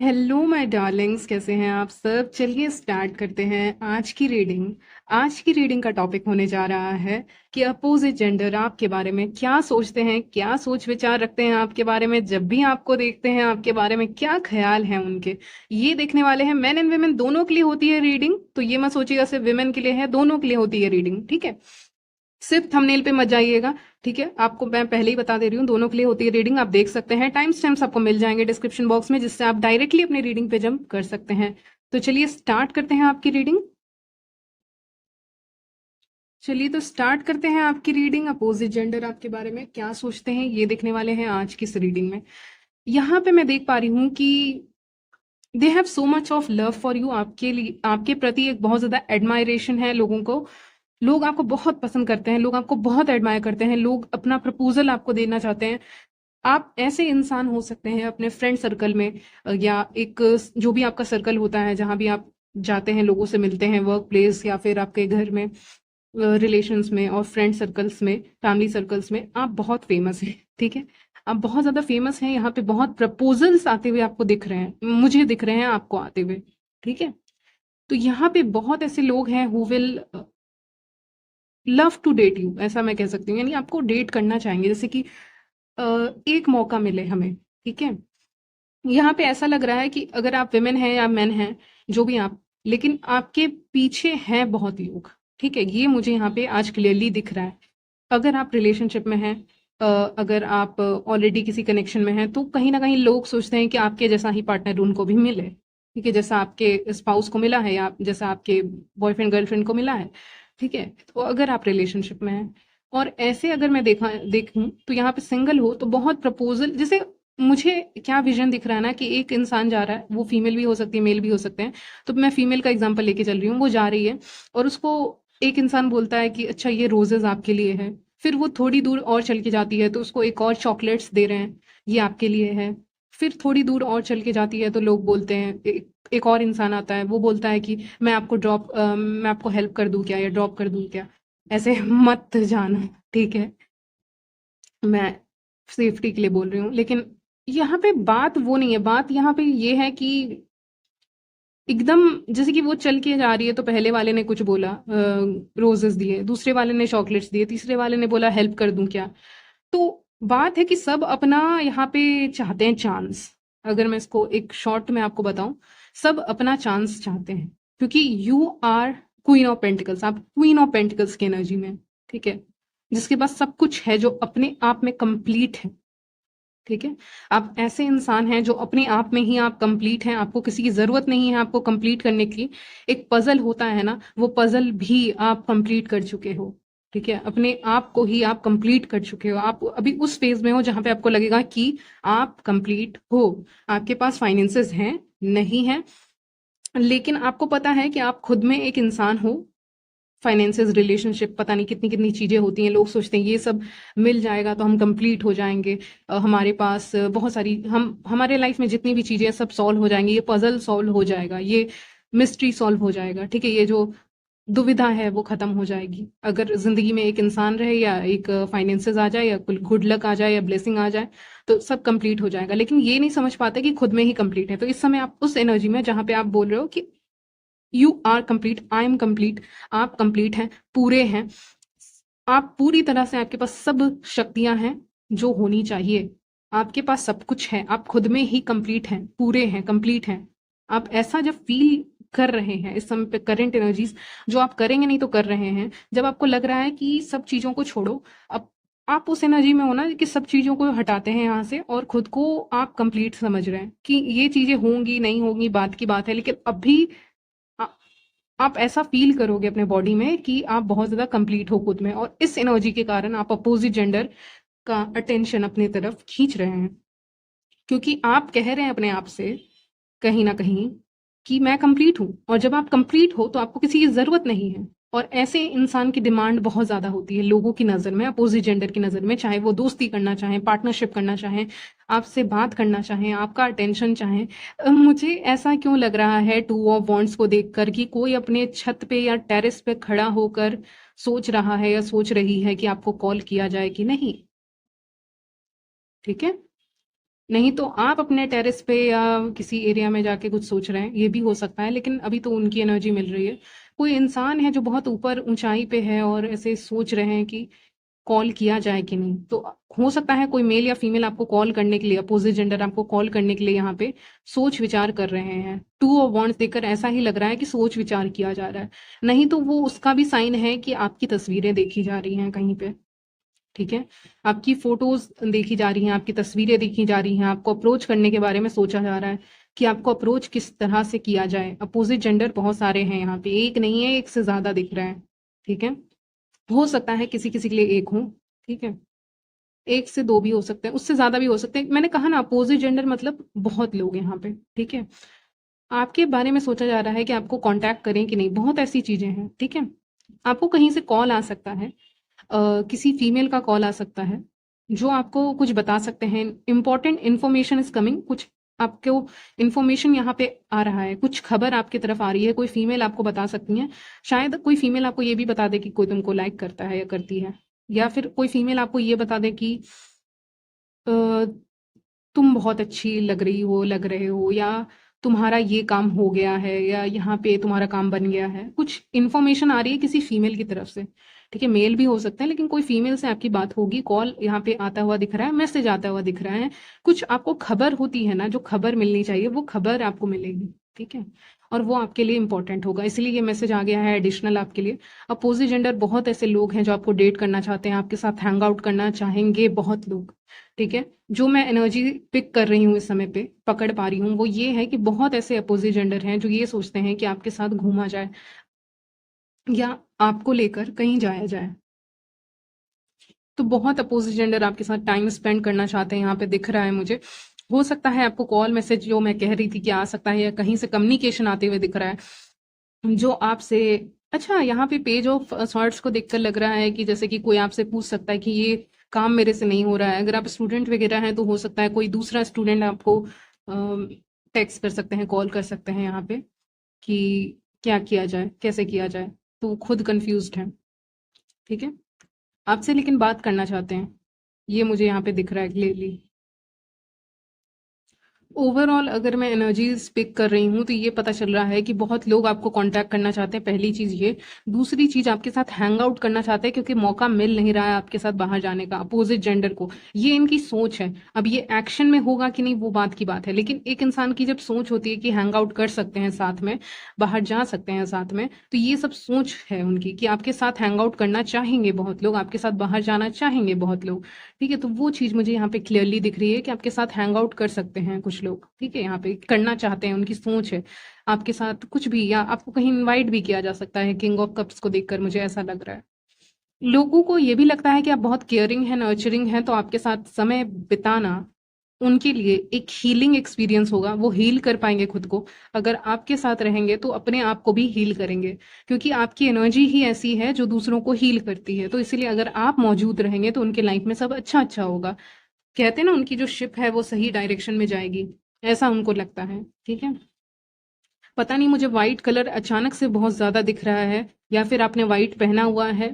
Hello my Darling's, कैसे हैं आप सब। चलिए स्टार्ट करते हैं आज की रीडिंग का टॉपिक होने जा रहा है कि अपोजिट जेंडर आपके बारे में क्या सोचते हैं, क्या सोच विचार रखते हैं आपके बारे में। जब भी आपको देखते हैं आपके बारे में क्या ख्याल है उनके, ये देखने वाले हैं। मेन एंड वुमेन दोनों के लिए होती है रीडिंग, तो ये मत सोचिएगा सिर्फ विमेन के लिए है, दोनों के लिए होती है रीडिंग, ठीक है। सिर्फ थंबनेल पे मत जाइएगा, ठीक है। आपको मैं पहले ही बता दे रही हूँ, दोनों के लिए होती है रीडिंग। आप देख सकते हैं, टाइम स्टैम्प्स आपको मिल जाएंगे डिस्क्रिप्शन बॉक्स में, जिससे आप डायरेक्टली अपनी रीडिंग पे जंप कर सकते हैं। तो चलिए स्टार्ट करते हैं आपकी रीडिंग। चलिए तो स्टार्ट करते हैं आपकी रीडिंग। अपोजिट जेंडर आपके बारे में क्या सोचते हैं, ये देखने वाले हैं आज की इस रीडिंग में। यहाँ पे मैं देख पा रही हूँ कि they have so much of love for you. आपके लिए, आपके प्रति एक बहुत ज्यादा एडमायरेशन है लोगों को। लोग आपको बहुत पसंद करते हैं, लोग आपको बहुत एडमायर करते हैं, लोग अपना प्रपोजल आपको देना चाहते हैं। आप ऐसे इंसान हो सकते हैं अपने फ्रेंड सर्कल में, या एक जो भी आपका सर्कल होता है जहां भी आप जाते हैं, लोगों से मिलते हैं, वर्क प्लेस या फिर आपके घर में, रिलेशंस में और फ्रेंड सर्कल्स में, फैमिली सर्कल्स में आप बहुत फेमस हैं, ठीक है। आप बहुत ज्यादा फेमस हैं, यहाँ पे बहुत प्रपोजल्स आते हुए आपको दिख रहे हैं, मुझे दिख रहे हैं आपको आते हुए, ठीक है। तो यहाँ पे बहुत ऐसे लोग हैं who will love to date you, ऐसा मैं कह सकती हूँ। यानी आपको डेट करना चाहेंगे, जैसे कि अ, एक मौका मिले हमें, ठीक है। यहाँ पे ऐसा लग रहा है कि अगर आप विमेन हैं या मेन हैं, जो भी आप, लेकिन आपके पीछे हैं बहुत लोग, ठीक है। ये मुझे यहाँ पे आज क्लियरली दिख रहा है। अगर आप रिलेशनशिप में हैं, अगर आप ऑलरेडी किसी कनेक्शन में हैं, तो कहीं ना कहीं लोग सोचते हैं कि आपके जैसा ही पार्टनर उनको भी मिले, ठीक है। जैसा आपके स्पाउस को मिला है या जैसा आपके बॉयफ्रेंड गर्लफ्रेंड को मिला है, ठीक है। तो अगर आप रिलेशनशिप में हैं, और ऐसे अगर मैं देखूं तो यहाँ पे सिंगल हो तो बहुत प्रपोजल, जैसे मुझे क्या विजन दिख रहा है ना, कि एक इंसान जा रहा है, वो फीमेल भी हो सकती है, मेल भी हो सकते हैं। तो मैं फीमेल का एग्जांपल लेके चल रही हूँ। वो जा रही है और उसको एक इंसान बोलता है कि अच्छा ये रोजेस आपके लिए है। फिर वो थोड़ी दूर और चल के जाती है तो उसको एक और चॉकलेट्स दे रहे हैं, ये आपके लिए है। फिर थोड़ी दूर और चल के जाती है तो लोग बोलते हैं, एक और इंसान आता है, वो बोलता है कि मैं आपको हेल्प कर दूं क्या, या ड्रॉप कर दूं क्या। ऐसे मत जाना, ठीक है। मैं सेफ्टी के लिए बोल रही हूँ, लेकिन यहाँ पे बात वो नहीं है। बात यहाँ पे ये है कि एकदम जैसे कि वो चल के जा रही है तो पहले वाले ने कुछ बोला, रोजेस दिए, दूसरे वाले ने चॉकलेट्स दिए, तीसरे वाले ने बोला हेल्प कर दूं क्या। तो बात है कि सब अपना यहाँ पे चाहते हैं चांस। अगर मैं इसको एक शॉर्ट में आपको बताऊं, सब अपना चांस चाहते हैं, क्योंकि you are queen of pentacles. आप क्वीन ऑफ पेंटिकल्स की एनर्जी में, ठीक है, जिसके पास सब कुछ है, जो अपने आप में कंप्लीट है, ठीक है। आप ऐसे इंसान हैं जो अपने आप में ही आप कंप्लीट हैं, आपको किसी की जरूरत नहीं है आपको कंप्लीट करने की। एक पजल होता है ना, वो पजल भी आप कंप्लीट कर चुके हो, ठीक है। अपने आप को ही आप कंप्लीट कर चुके हो। आप अभी उस फेज में हो जहां पे आपको लगेगा कि आप कंप्लीट हो। आपके पास फाइनेंसेस हैं, नहीं है, लेकिन आपको पता है कि आप खुद में एक इंसान हो। फाइनेंसेस, रिलेशनशिप, पता नहीं कितनी कितनी चीजें होती हैं। लोग सोचते हैं ये सब मिल जाएगा तो हम कंप्लीट हो जाएंगे। हमारे पास बहुत सारी, हम हमारे लाइफ में जितनी भी चीजें हैं, सब सॉल्व हो जाएंगी, ये पजल सॉल्व हो जाएगा, ये मिस्ट्री सॉल्व हो जाएगा, ठीक है। ये जो दुविधा है वो खत्म हो जाएगी अगर जिंदगी में एक इंसान रहे, या एक फाइनेंसेस आ जाए, या गुड लक आ जाए, या ब्लेसिंग आ जाए, तो सब कंप्लीट हो जाएगा। लेकिन ये नहीं समझ पाते कि खुद में ही कंप्लीट है। तो इस समय आप उस एनर्जी में जहां पे आप बोल रहे हो कि you are complete, I am complete, आप कंप्लीट हैं, पूरे हैं। आप पूरी तरह से, आपके पास सब शक्तियां हैं जो होनी चाहिए। आपके पास सब कुछ है, आप खुद में ही कंप्लीट हैं, पूरे हैं, कंप्लीट हैं। आप ऐसा जब फील कर रहे हैं इस समय पे, करंट एनर्जीज जो आप करेंगे नहीं तो कर रहे हैं, जब आपको लग रहा है कि सब चीजों को छोड़ो, अब आप उस एनर्जी में हो ना कि सब चीजों को हटाते हैं यहाँ से, और खुद को आप कंप्लीट समझ रहे हैं कि ये चीजें होंगी नहीं होंगी बात की बात है, लेकिन अभी आ- आप ऐसा फील करोगे अपने बॉडी में कि आप बहुत ज्यादा कंप्लीट हो खुद में, और इस एनर्जी के कारण आप अपोजिट जेंडर का अटेंशन अपनी तरफ खींच रहे हैं, क्योंकि आप कह रहे हैं अपने आप से कहीं ना कहीं कि मैं कंप्लीट हूं। और जब आप कंप्लीट हो तो आपको किसी की जरूरत नहीं है। और ऐसे इंसान की डिमांड बहुत ज्यादा होती है लोगों की नजर में, अपोजिट जेंडर की नजर में, चाहे वो दोस्ती करना चाहें, पार्टनरशिप करना चाहें, आपसे बात करना चाहें, आपका अटेंशन चाहें। मुझे ऐसा क्यों लग रहा है टू ऑफ वॉन्ड्स को देखकर कि कोई अपने छत पे या टेरेस पे खड़ा होकर सोच रहा है या सोच रही है कि आपको कॉल किया जाए कि नहीं, ठीक है। नहीं तो आप अपने टेरेस पे या किसी एरिया में जाके कुछ सोच रहे हैं, ये भी हो सकता है, लेकिन अभी तो उनकी एनर्जी मिल रही है। कोई इंसान है जो बहुत ऊपर ऊंचाई पे है और ऐसे सोच रहे हैं कि कॉल किया जाए कि नहीं, तो हो सकता है कोई मेल या फीमेल आपको कॉल करने के लिए, अपोजिट जेंडर आपको कॉल करने के लिए यहाँ पे सोच विचार कर रहे हैं। टू ऑफ वॉन्ड्स देखकर ऐसा ही लग रहा है कि सोच विचार किया जा रहा है। नहीं तो वो उसका भी साइन है कि आपकी तस्वीरें देखी जा रही हैं कहीं पे, ठीक है, आपकी फोटोज देखी जा रही हैं, आपकी तस्वीरें देखी जा रही हैं, आपको अप्रोच करने के बारे में सोचा जा रहा है कि आपको अप्रोच किस तरह से किया जाए। अपोजिट जेंडर बहुत सारे हैं यहाँ पे, एक नहीं है, एक से ज्यादा दिख रहा है, ठीक है। हो सकता है किसी किसी के लिए एक हो, ठीक है, एक से दो भी हो सकते हैं, उससे ज्यादा भी हो सकते हैं। मैंने कहा ना अपोजिट जेंडर मतलब बहुत लोग यहाँ पे, ठीक है। आपके बारे में सोचा जा रहा है कि आपको कांटेक्ट करें कि नहीं, बहुत ऐसी चीजें हैं, ठीक है। आपको कहीं से कॉल आ सकता है, किसी फीमेल का कॉल आ सकता है जो आपको कुछ बता सकते हैं। इंपॉर्टेंट इन्फॉर्मेशन इज कमिंग, कुछ आपको इन्फॉर्मेशन यहाँ पे आ रहा है, कुछ खबर आपकी तरफ आ रही है, कोई फीमेल आपको बता सकती है। शायद कोई फीमेल आपको ये भी बता दे कि कोई तुमको लाइक करता है या करती है, या फिर कोई फीमेल आपको ये बता दे कि अ, तुम बहुत अच्छी लग रही हो, लग रहे हो, या तुम्हारा ये काम हो गया है, या यहाँ पे तुम्हारा काम बन गया है। कुछ इन्फॉर्मेशन आ रही है किसी फीमेल की तरफ से, ठीक है, मेल भी हो सकता है, लेकिन कोई फीमेल से आपकी बात होगी, कॉल यहाँ पे आता हुआ दिख रहा है, मैसेज आता हुआ दिख रहा है। कुछ आपको खबर होती है ना, जो खबर मिलनी चाहिए वो खबर आपको मिलेगी, ठीक है, और वो आपके लिए इंपॉर्टेंट होगा, इसलिए ये मैसेज आ गया है एडिशनल आपके लिए। अपोजिट जेंडर बहुत ऐसे लोग हैं जो आपको डेट करना चाहते हैं, आपके साथ हैंग आउट करना चाहेंगे बहुत लोग, ठीक है। जो मैं एनर्जी पिक कर रही हूँ इस समय पे, पकड़ पा रही हूँ, वो ये है कि बहुत ऐसे अपोजिट जेंडर हैं जो ये सोचते हैं कि आपके साथ घूमा जाए या आपको लेकर कहीं जाया जाए। तो बहुत अपोजिट जेंडर आपके साथ टाइम स्पेंड करना चाहते हैं, यहाँ पे दिख रहा है मुझे। हो सकता है आपको कॉल मैसेज जो मैं कह रही थी कि आ सकता है, या कहीं से कम्युनिकेशन आते हुए दिख रहा है जो आपसे। अच्छा, यहाँ पे पेज ऑफ सॉर्ट्स को देखकर लग रहा है कि जैसे कि कोई आपसे पूछ सकता है कि ये काम मेरे से नहीं हो रहा है। अगर आप स्टूडेंट वगैरह हैं तो हो सकता है कोई दूसरा स्टूडेंट आपको टेक्स्ट कर सकते हैं, कॉल कर सकते हैं यहाँ पे कि क्या किया जाए, कैसे किया जाए, तो वो खुद कंफ्यूज्ड है, ठीक है, आपसे लेकिन बात करना चाहते हैं, ये मुझे यहाँ पे दिख रहा है क्लियरली। ओवरऑल अगर मैं एनर्जीज पिक कर रही हूँ तो ये पता चल रहा है कि बहुत लोग आपको कांटेक्ट करना चाहते हैं, पहली चीज ये। दूसरी चीज आपके साथ हैंग आउट करना चाहते हैं क्योंकि मौका मिल नहीं रहा है आपके साथ बाहर जाने का, अपोजिट जेंडर को। ये इनकी सोच है। अब ये एक्शन में होगा कि नहीं वो बात की बात है, लेकिन एक इंसान की जब सोच होती है कि हैंग आउट कर सकते हैं साथ में, बाहर जा सकते हैं साथ में, तो ये सब सोच है उनकी कि आपके साथ हैंग आउट करना चाहेंगे बहुत लोग, आपके साथ बाहर जाना चाहेंगे बहुत लोग, ठीक है। तो वो चीज मुझे यहाँ पे क्लियरली दिख रही है कि आपके साथ हैंग आउट कर सकते हैं कुछ लोग, ठीक है, यहाँ पे करना चाहते हैं, उनकी सोच है आपके साथ कुछ भी, या आपको कहीं इनवाइट भी किया जा सकता है। किंग ऑफ कप्स को देखकर मुझे ऐसा लग रहा है। लोगों को ये भी लगता है कि आप बहुत केयरिंग है, नर्चरिंग है, तो आपके साथ समय बिताना उनके लिए एक हीलिंग एक्सपीरियंस होगा, वो हील कर पाएंगे खुद को। अगर आपके साथ रहेंगे तो अपने आप को भी हील करेंगे, क्योंकि आपकी एनर्जी ही ऐसी है जो दूसरों को हील करती है। तो इसीलिए अगर आप मौजूद रहेंगे तो उनके लाइफ में सब अच्छा अच्छा होगा। कहते हैं ना, उनकी जो शिप है वो सही डायरेक्शन में जाएगी, ऐसा उनको लगता है, ठीक है। पता नहीं, मुझे व्हाइट कलर अचानक से बहुत ज्यादा दिख रहा है, या फिर आपने व्हाइट पहना हुआ है,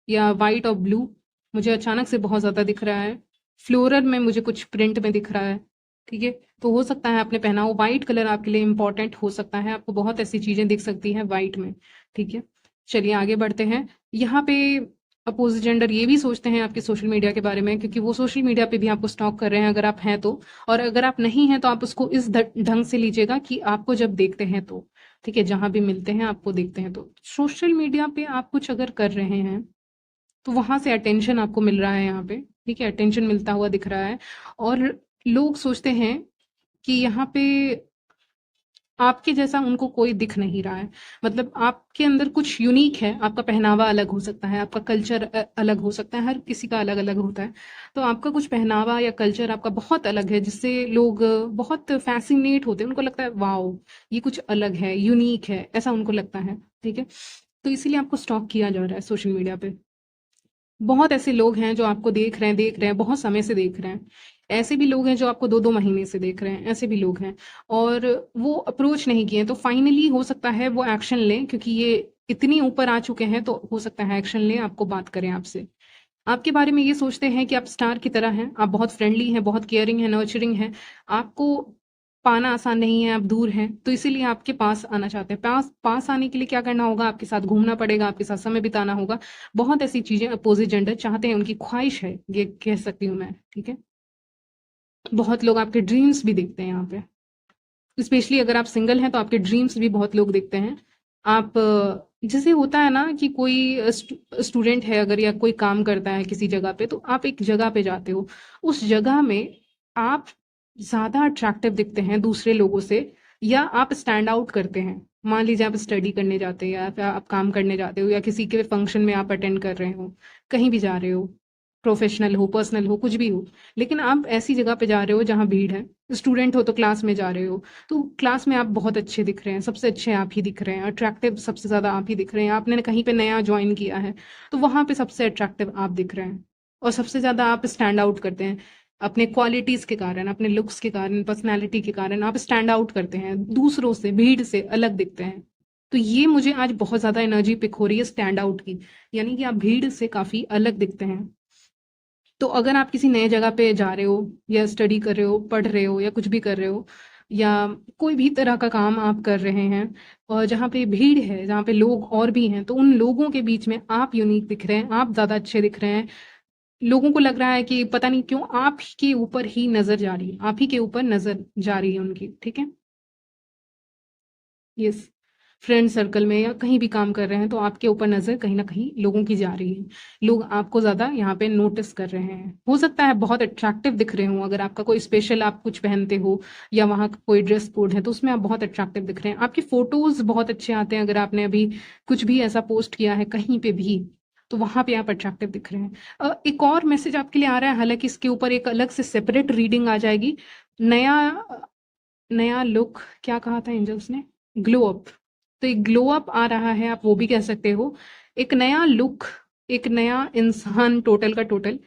या व्हाइट और ब्लू मुझे अचानक से बहुत ज्यादा दिख रहा है। फ्लोरल में मुझे कुछ प्रिंट में दिख रहा है, ठीक है। तो हो सकता है आपने पहना हो, व्हाइट कलर आपके लिए इंपॉर्टेंट हो सकता है, आपको बहुत ऐसी चीजें दिख सकती हैं व्हाइट में, ठीक है। चलिए आगे बढ़ते हैं। यहाँ पे अपोजिट जेंडर ये भी सोचते हैं आपके सोशल मीडिया के बारे में, क्योंकि वो सोशल मीडिया पे भी आपको स्टॉक कर रहे हैं अगर आप हैं तो। और अगर आप नहीं हैं तो आप उसको इस ढंग से लीजिएगा कि आपको जब देखते हैं तो, ठीक है, जहां भी मिलते हैं आपको देखते हैं तो सोशल मीडिया पे आप कुछ अगर कर रहे हैं तो वहां से अटेंशन आपको मिल रहा है यहाँ पे, ठीक है, अटेंशन मिलता हुआ दिख रहा है। और लोग सोचते हैं कि यहाँ पे आपके जैसा उनको कोई दिख नहीं रहा है। मतलब आपके अंदर कुछ यूनिक है, आपका पहनावा अलग हो सकता है, आपका कल्चर अलग हो सकता है, हर किसी का अलग अलग होता है। तो आपका कुछ पहनावा या कल्चर आपका बहुत अलग है, जिससे लोग बहुत फैसिनेट होते हैं, उनको लगता है वाओ ये कुछ अलग है, यूनिक है, ऐसा उनको लगता है, ठीक है। तो इसीलिए आपको स्टॉक किया जा रहा है सोशल मीडिया पे। बहुत ऐसे लोग हैं जो आपको देख रहे हैं, बहुत समय से देख रहे हैं। ऐसे भी लोग हैं जो आपको 2-2 महीने से देख रहे हैं, ऐसे भी लोग हैं। और वो अप्रोच नहीं किए, तो फाइनली हो सकता है वो एक्शन लें, क्योंकि ये इतनी ऊपर आ चुके हैं, तो हो सकता है एक्शन लें, आपको बात करें आपसे। आपके बारे में ये सोचते हैं कि आप स्टार की तरह हैं, आप बहुत फ्रेंडली हैं, बहुत केयरिंग हैं, नर्चरिंग हैं, आपको पाना आसान नहीं है, आप दूर हैं, तो इसीलिए आपके पास आना चाहते हैं। पास पास आने के लिए क्या करना होगा? आपके साथ घूमना पड़ेगा, आपके साथ समय बिताना होगा। बहुत ऐसी चीज़ें अपोज़िट जेंडर चाहते हैं, उनकी ख्वाहिश है, ये कह सकती हूँ मैं, ठीक है? बहुत लोग आपके ड्रीम्स भी देखते हैं यहाँ पे। स्पेशली अगर आप सिंगल हैं तो आपके ड्रीम्स भी बहुत लोग देखते हैं। आप जैसे होता है ना कि कोई स्टूडेंट है अगर या कोई काम करता है किसी जगह पे, तो आप एक जगह पे जाते हो, उस जगह में आप ज़्यादा अट्रैक्टिव दिखते हैं दूसरे लोगों से, या आप स्टैंड आउट करते हैं। मान लीजिए आप स्टडी करने जाते हैं या फिर आप काम करने जाते हो या किसी के फंक्शन में आप अटेंड कर रहे हो, कहीं भी जा रहे हो, प्रोफेशनल हो, पर्सनल हो, कुछ भी हो, लेकिन आप ऐसी जगह पे जा रहे हो जहाँ भीड़ है। स्टूडेंट हो तो क्लास में जा रहे हो, तो क्लास में आप बहुत अच्छे दिख रहे हैं, सबसे अच्छे आप ही दिख रहे हैं, अट्रैक्टिव सबसे ज़्यादा आप ही दिख रहे हैं। आपने कहीं पे नया ज्वाइन किया है, तो वहाँ पे सबसे अट्रैक्टिव आप दिख रहे हैं और सबसे ज़्यादा आप स्टैंड आउट करते हैं। अपने क्वालिटीज़ के कारण, अपने लुक्स के कारण, पर्सनैलिटी के कारण आप स्टैंड आउट करते हैं, दूसरों से, भीड़ से अलग दिखते हैं। तो ये मुझे आज बहुत ज़्यादा एनर्जी पिक हो रही है स्टैंड आउट की, यानी कि आप भीड़ से काफ़ी अलग दिखते हैं। तो अगर आप किसी नए जगह पे जा रहे हो या स्टडी कर रहे हो, पढ़ रहे हो या कुछ भी कर रहे हो, या कोई भी तरह का काम आप कर रहे हैं और जहाँ पे भीड़ है, जहाँ पे लोग और भी हैं, तो उन लोगों के बीच में आप यूनिक दिख रहे हैं, आप ज़्यादा अच्छे दिख रहे हैं। लोगों को लग रहा है कि पता नहीं क्यों आप ही के ऊपर ही नज़र जा रही है, आप ही के ऊपर नज़र जा रही है उनकी, ठीक है? यस। फ्रेंड सर्कल में या कहीं भी काम कर रहे हैं तो आपके ऊपर नज़र कहीं न कहीं लोगों की जा रही है। लोग आपको ज़्यादा यहाँ पे नोटिस कर रहे हैं। हो सकता है बहुत अट्रैक्टिव दिख रहे हों, अगर आपका कोई स्पेशल आप कुछ पहनते हो या वहाँ का कोई ड्रेस कोड है तो उसमें आप बहुत अट्रैक्टिव दिख रहे हैं। आपके फ़ोटोज़ बहुत अच्छे आते हैं, अगर आपने अभी कुछ भी ऐसा पोस्ट किया है कहीं पे भी, तो वहाँ पे आप अट्रैक्टिव दिख रहे हैं। एक और मैसेज आपके लिए आ रहा है, हालाँकि इसके ऊपर एक अलग से सेपरेट रीडिंग आ जाएगी। नया नया लुक क्या कहा था एंजल्स ने? Glow up. तो एक ग्लो अप आ रहा है, आप वो भी कह सकते हो। एक नया लुक, एक नया इंसान टोटल का टोटल,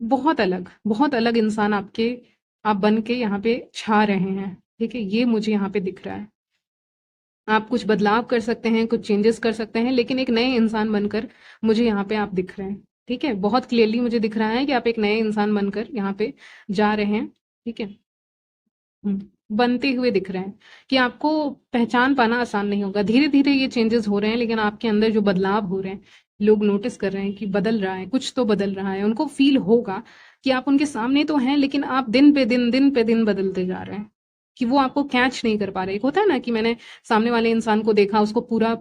बहुत अलग इंसान आप बन के यहाँ पे छा रहे हैं, ठीक है? ये मुझे यहाँ पे दिख रहा है। आप कुछ बदलाव कर सकते हैं, कुछ चेंजेस कर सकते हैं, लेकिन एक नए इंसान बनकर मुझे यहाँ पे आप दिख रहे हैं, ठीक है? बहुत क्लियरली मुझे दिख रहा है कि आप एक नए इंसान बनकर यहाँ पे जा रहे हैं, ठीक है? बनते हुए दिख रहे हैं कि आपको पहचान पाना आसान नहीं होगा। धीरे-धीरे ये चेंजेस हो रहे हैं, लेकिन आपके अंदर जो बदलाव हो रहे हैं, लोग नोटिस कर रहे हैं कि बदल रहा है, कुछ तो बदल रहा है। उनको फ़ील होगा कि आप उनके सामने तो हैं, लेकिन आप दिन पे दिन बदलते जा रहे हैं, कि वो आपको कैच नहीं कर पा रहे। एक होता है ना कि मैंने सामने वाले इंसान को देखा, उसको पूरा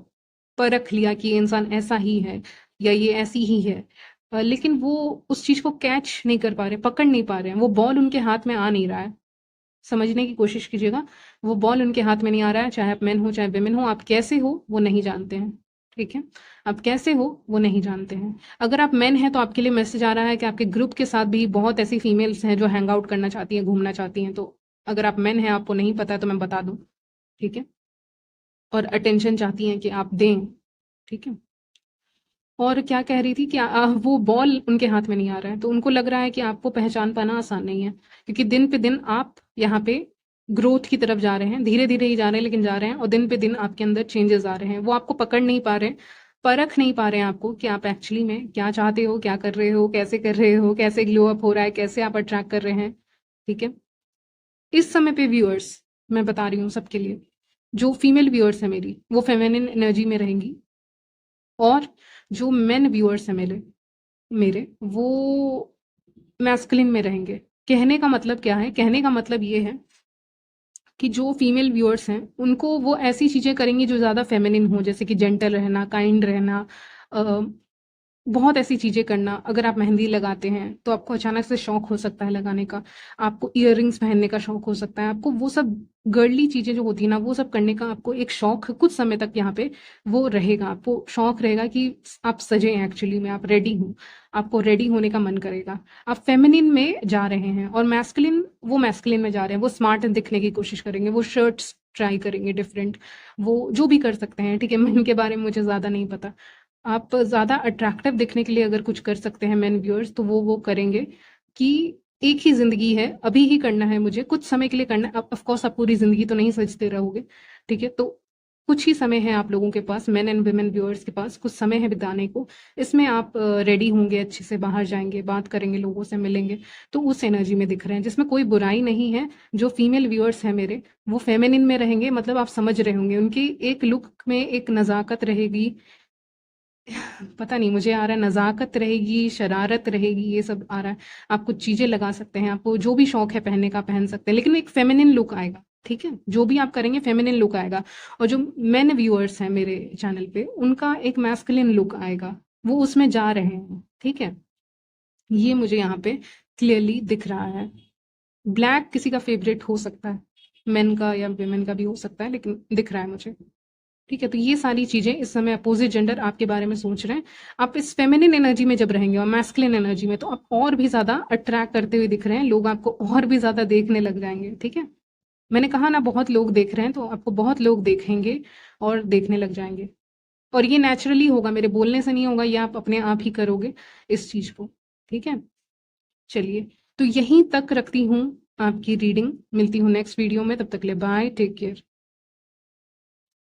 परख लिया कि ये इंसान ऐसा ही है या ये ऐसी ही है। लेकिन वो उस चीज़ को कैच नहीं कर पा रहे, पकड़ नहीं पा रहे हैं। वो बॉल उनके हाथ में आ नहीं रहा है। समझने की कोशिश कीजिएगा, वो बॉल उनके हाथ में नहीं आ रहा है, चाहे आप मेन हो, चाहे वुमेन हो, आप कैसे हो, वो नहीं जानते हैं, ठीक है? आप कैसे हो, वो नहीं जानते हैं। अगर आप मेन हैं, तो आपके लिए मैसेज आ रहा है कि आपके ग्रुप के साथ भी बहुत ऐसी फीमेल्स हैं, जो हैंग आउट करना चाहती हैं, घूमना चाहती हैं, तो अगर आप मेन हैं, आपको नहीं पता है, तो मैं बता दूँ, ठीक है? और अटेंशन चाहती हैं कि आप दें, ठीक है? और क्या कह रही थी कि वो बॉल उनके हाथ में नहीं आ रहा है, तो उनको लग रहा है कि आपको पहचान पाना आसान नहीं है, क्योंकि दिन पे दिन आप यहाँ पे ग्रोथ की तरफ जा रहे हैं, धीरे-धीरे ही जा रहे हैं, लेकिन जा रहे हैं और दिन पे दिन आपके अंदर चेंजेस आ रहे हैं। वो आपको पकड़ नहीं पा रहे हैं, परख नहीं पा रहे हैं आपको कि आप एक्चुअली में क्या चाहते हो, क्या कर रहे हो, कैसे कर रहे हो, कैसे ग्लो अप हो रहा है, कैसे आप अट्रैक्ट कर रहे हैं, ठीक है? इस समय पे व्यूअर्स, मैं बता रही हूँ सबके लिए, जो फीमेल व्यूअर्स हैं मेरी, वो फेमिनिन एनर्जी में रहेंगी, और जो मेन व्यूअर्स हैं मेरे मेरे वो मैस्कुलिन में रहेंगे। कहने का मतलब क्या है? कहने का मतलब ये है कि जो फीमेल व्यूअर्स हैं, उनको वो ऐसी चीज़ें करेंगी जो ज़्यादा फेमिनिन हो, जैसे कि जेंटल रहना, काइंड रहना, अ, बहुत ऐसी चीज़ें करना। अगर आप मेहंदी लगाते हैं, तो आपको अचानक से शौक हो सकता है लगाने का। आपको इयररिंग्स पहनने का शौक हो सकता है। आपको वो सब गर्ली चीज़ें जो होती हैं ना, वो सब करने का आपको एक शौक कुछ समय तक यहाँ पे वो रहेगा। आपको शौक रहेगा कि आप सजें, एक्चुअली में आप रेडी हों। आपको रेडी होने का मन करेगा। आप फेमिनिन में जा रहे हैं और मैस्कुलिन में जा रहे हैं। वो स्मार्ट दिखने की कोशिश करेंगे, वो शर्ट्स ट्राई करेंगे डिफरेंट, वो जो भी कर सकते हैं, ठीक है? मैं इनके बारे में मुझे ज़्यादा नहीं पता। आप ज़्यादा अट्रैक्टिव दिखने के लिए अगर कुछ कर सकते हैं मेन व्यूअर्स, तो वो करेंगे कि एक ही ज़िंदगी है, अभी ही करना है मुझे, कुछ समय के लिए करना है। ऑफ कोर्स आप पूरी ज़िंदगी तो नहीं सजते रहोगे, ठीक है? तो कुछ ही समय है आप लोगों के पास, मेन एंड वुमेन व्यूअर्स के पास कुछ समय है बिताने को। इसमें आप रेडी होंगे, अच्छे से बाहर जाएंगे, बात करेंगे, लोगों से मिलेंगे, तो उस एनर्जी में दिख रहे हैं, जिसमें कोई बुराई नहीं है। जो फीमेल व्यूअर्स हैं मेरे, वो फेमिनिन में रहेंगे, मतलब आप समझ रहे होंगे, उनकी एक लुक में एक नज़ाकत रहेगी। पता नहीं, मुझे आ रहा है नज़ाकत रहेगी, शरारत रहेगी, ये सब आ रहा है। आप कुछ चीज़ें लगा सकते हैं, आपको जो भी शौक है पहनने का पहन सकते हैं, लेकिन एक फेमिनिन लुक आएगा, ठीक है? जो भी आप करेंगे फेमिनिन लुक आएगा। और जो मेन व्यूअर्स हैं मेरे चैनल पे, उनका एक मैस्कुलिन लुक आएगा, वो उसमें जा रहे हैं, ठीक है? ये मुझे यहाँ पे क्लियरली दिख रहा है। ब्लैक किसी का फेवरेट हो सकता है, मेन का या वेमेन का भी हो सकता है, लेकिन दिख रहा है मुझे। ठीक है, तो ये सारी चीजें इस समय अपोजिट जेंडर आपके बारे में सोच रहे हैं। आप इस फेमिनिन एनर्जी में जब रहेंगे और मैस्कुलिन एनर्जी में, तो आप और भी ज्यादा अट्रैक्ट करते हुए दिख रहे हैं, लोग आपको और भी ज्यादा देखने लग जाएंगे, ठीक है? मैंने कहा ना, बहुत लोग देख रहे हैं, तो आपको बहुत लोग देखेंगे और देखने लग जाएंगे। और ये नेचुरली होगा, मेरे बोलने से नहीं होगा, ये आप अपने आप ही करोगे इस चीज को, ठीक है? चलिए, तो यहीं तक रखती हूँ आपकी रीडिंग। मिलती हूँ नेक्स्ट वीडियो में, तब तक के लिए बाय, टेक केयर।